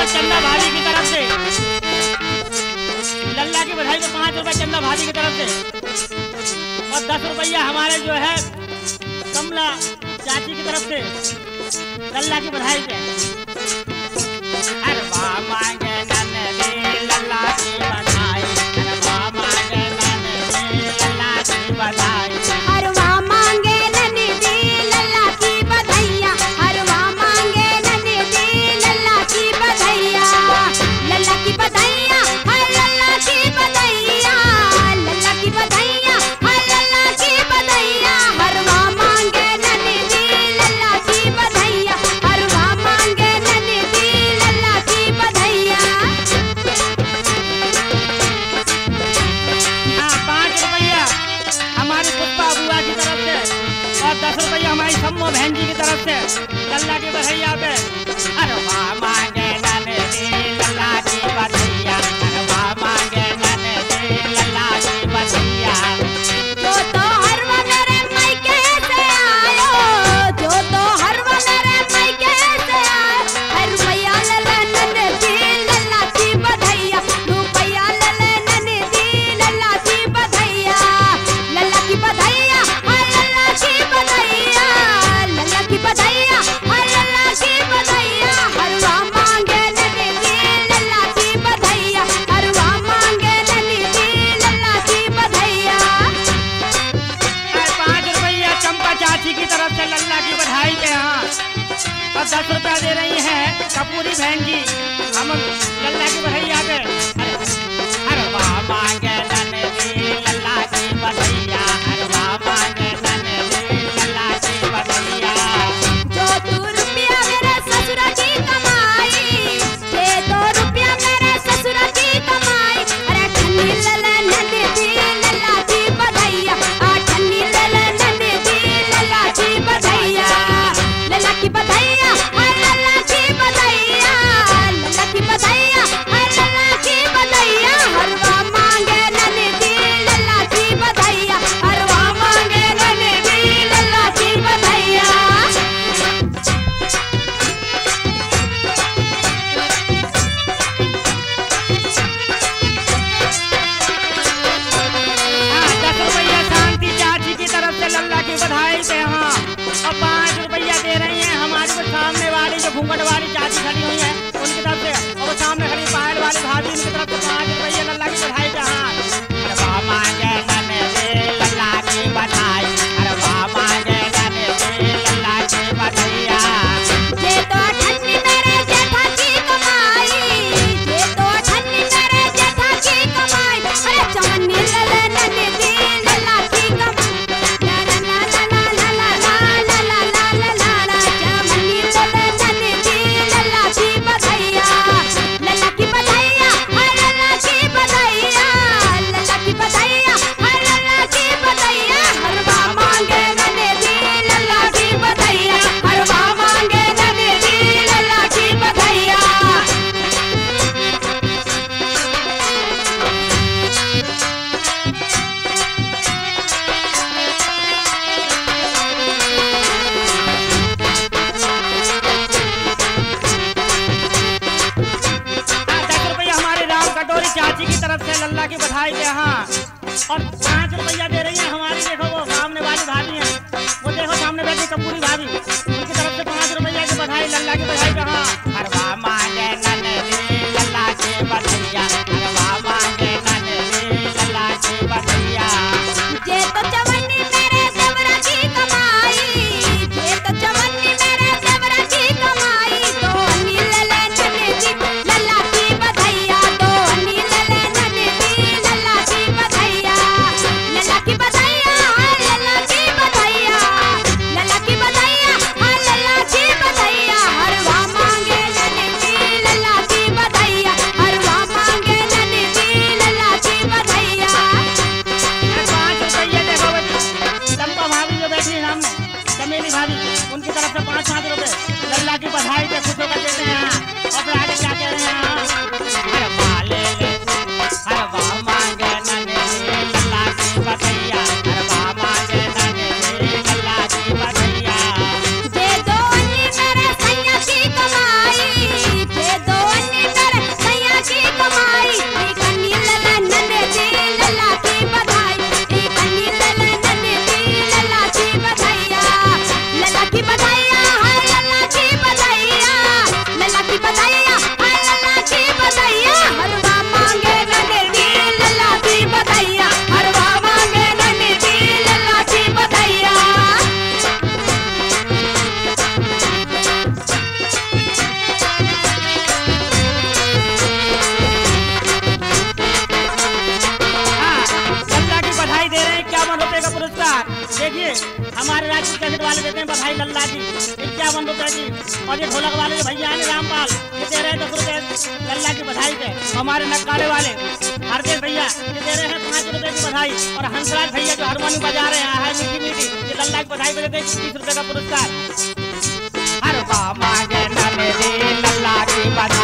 और चंदा भाभी की तरफ से लल्ला की बधाई को 5 रुपए चंदा भाभी की तरफ से और 10 रुपया हमारे जो है कमला चाची की तरफ से लल्ला की बधाई पे। अरे वाह मांगे नन्हे लल्ला की बधाई, अरे वाह मांगे नन्हे लल्ला की बधाई, हर वाह मांगे नन्हे लल्ला की बधाइया, हर वाह मांगे नन्हे लल्ला की बधाइया, लल्ला की बधाइया, हर लल्ला की बधाइया, लल्ला की बधाइया, हर लल्ला की बधाइया, हर वाह मांगे नन्हे लल्ला की बधाइया, हर वाह मांगे नन्हे लल्ला की बधाइया। 5 रुपया हमारी पुष्पा बुआ की तरफ से और 10 रुपया हमारी सम्मो बहन जी की तरफ से लल्ला की बधाइया पे। अरे वाह मांगे नन्हे लल्ला की बधाइया, अरे वाह मांगे नन्हे लल्ला की बधाइया। जो तो हर वो मेरे मायके से आयो, जो तो हर वो मेरे मायके से आयो, हर रुपया ले ले नन्हे लल्ला की बधाइया, रुपया ले ले नन्हे लल्ला की बधाइया, लल्ला की बधाइया, हर लल्ला की बधाइया, लल्ला की बधाइया, हर लल्ला की बधाइया, हर वाह मांगे नन्हे लल्ला की बधाइया, हर वाह मांगे नन्हे लल्ला की बधाइया। 5 रुपया चंपा चाची की तरफ से लल्ला की बधाई के यहाँ और 10 रुपया दे रही है कपूरी बहन जी हम लल्ला की बधाइया पे। अरे वाह मांगे नन्हे लल्ला की बधाइया, अरे वाह मांगे नन्हे लल्ला की बधाइया। जो तू रुपया मेरे ससुर की कमाई, ये तो रुपया मेरे ससुर की कमाई, अरे ठन्नी ले ले नन्हे लल्ला की बधाइया, ठन्नी ले ले नन्हे लल्ला की बधाइया, लल्ला की बधाइया, हर लल्ला की बधाइया, लल्ला की बधाइया, हर लल्ला की बधाइया, हर वाह मांगे नन्हे लल्ला की बधाइया, हर वाह मांगे नन्हे लल्ला की बधाइया। हाँ, 10 रुपया शांति चाची की तरफ से लल्ला की बधाई पे यहाँ और 5 रुपया दे रही है हमारी वो सामने वाली जो घूंघट वाली चाची खड़ी हुई है उनकी तरफ से और वो सामने खड़ी पायल वाली भाभी उनकी तरफ से 5 रुपया लल्ला की बधाई पे। हाँ, अरे वाह मांगे नन्हे लल्ला की बधाई, अरे वाह मांगे नन्हे लल्ला की बधाइया। ये तो ठन्नी मेरे जेठा की कमाई, ये तो ठन्नी मेरे जेठा की कमाई, अरे चमन्नी ले ले नन्हे लल्ला की कमाई, ला ला ला ला ला ला ला ला ला ला ला ला, चमन्नी ले ले नन्हे लल्ला की बधाइया, लल्ला की बधाइया, हर लल्ला की बधाइया, लल्ला की बधाइया, हर लल्ला की बधाइया, हर वाह मांगे नन्हे लल्ला की बधाइया, हर वाह मांगे नन्हे लल्ला की बधाइया। हाँ, 10 रुपया हमारे राम कटोरी चाची की तरफ से लल्ला की बधाई पे। हाँ, और 5 रुपया दे रही है हमारी देखो वो सामने वाली भाभी है, वो देखो सामने बैठी कपूरी भाभी उनकी तरफ से 5 रुपया की बधाई लल्ला की बधाई पे। हाँ, हर वाह मांगे नन्हे लल्ला की बधाइया, हर वाह मांगे नन्हे लल्ला की बधाइया। ये तो चवन्नी मेरे देवरा की कमाई, ये तो चवन्नी मेरे देवरा की कमाई, दो अन्नी ले ले नन्हे लल्ला की बधाइया, दो अन्नी ले ले नन्हे लल्ला की बधाइया, लल्ला की बधाइया, हर लल्ला की बधाइया, लल्ला की बधाइया, हर लल्ला की बधाइया, हर वाह मांगे कैसेट वाले देते हैं बधाई लल्ला की 51 रुपए की। और ये ढोलक वाले जो भैया हैं रामपाल, ये दे रहे हैं 10 रुपए लल्ला की बधाई पे। हमारे नक्कारे वाले हरदेव भैया ये दे रहे हैं 5 रुपए की बधाई। और हंसराज भैया जो हारमोनियम बजा रहे हैं मीठी मीठी, ये लल्ला की बधाई पे देते हैं 30 रुपए का पुरस्कार। हर मांगे नंदी लल्ला की बधाई।